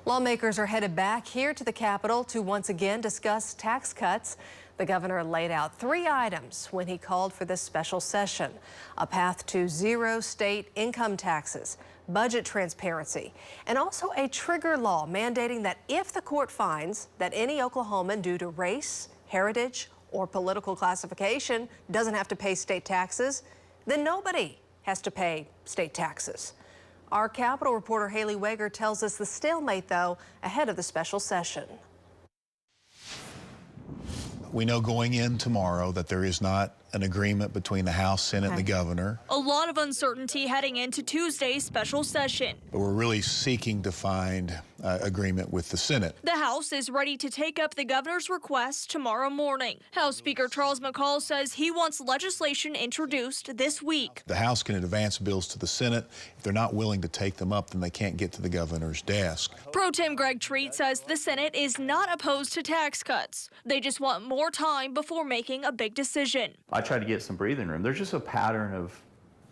Lawmakers are headed back here to the Capitol to once again discuss tax cuts. The governor laid out 3 items when he called for this special session: a path to zero state income taxes, budget transparency, and also a trigger law mandating that if the court finds that any Oklahoman due to race, heritage, or political classification doesn't have to pay state taxes, then nobody has to pay state taxes. Our Capitol reporter Haley Wager tells us the stalemate, though, ahead of the special session. We know going in tomorrow that there is not an agreement between the House, Senate, and the governor. A lot of uncertainty heading into Tuesday's special session. But we're really seeking to find agreement with the Senate. The House is ready to take up the governor's request tomorrow morning. House Speaker Charles McCall says he wants legislation introduced this week. The House can advance bills to the Senate. If they're not willing to take them up, then they can't get to the governor's desk. Pro Tem Greg Treat says the Senate is not opposed to tax cuts. They just want more time before making a big decision. I try to get some breathing room. There's just a pattern of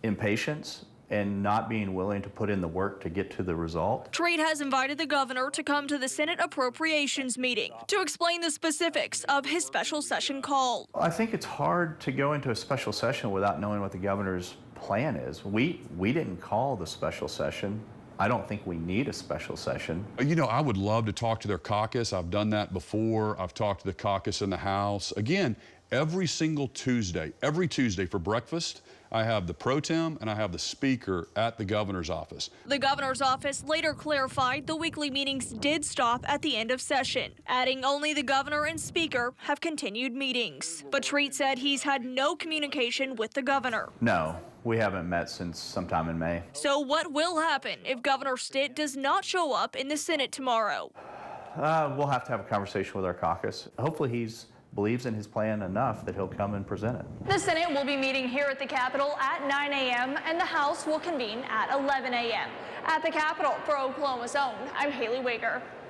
impatience and not being willing to put in the work to get to the result. Treat has invited the governor to come to the Senate Appropriations meeting to explain the specifics of his special session call. I think it's hard to go into a special session without knowing what the governor's plan is. We didn't call the special session. I don't think we need a special session. You know, I would love to talk to their caucus. I've done that before. I've talked to the caucus in the House. Again, every Tuesday for breakfast, I have the pro tem and I have the speaker at the governor's office. The governor's office later clarified the weekly meetings did stop at the end of session, adding only the governor and speaker have continued meetings. But Treat said he's had no communication with the governor. No, we haven't met since sometime in May. So what will happen if Governor Stitt does not show up in the Senate tomorrow? We'll have to have a conversation with our caucus. Hopefully he believes in his plan enough that he'll come and present it. The Senate will be meeting here at the Capitol at 9 a.m. and the House will convene at 11 a.m. At the Capitol, for Oklahoma's Own, I'm Haley Wager.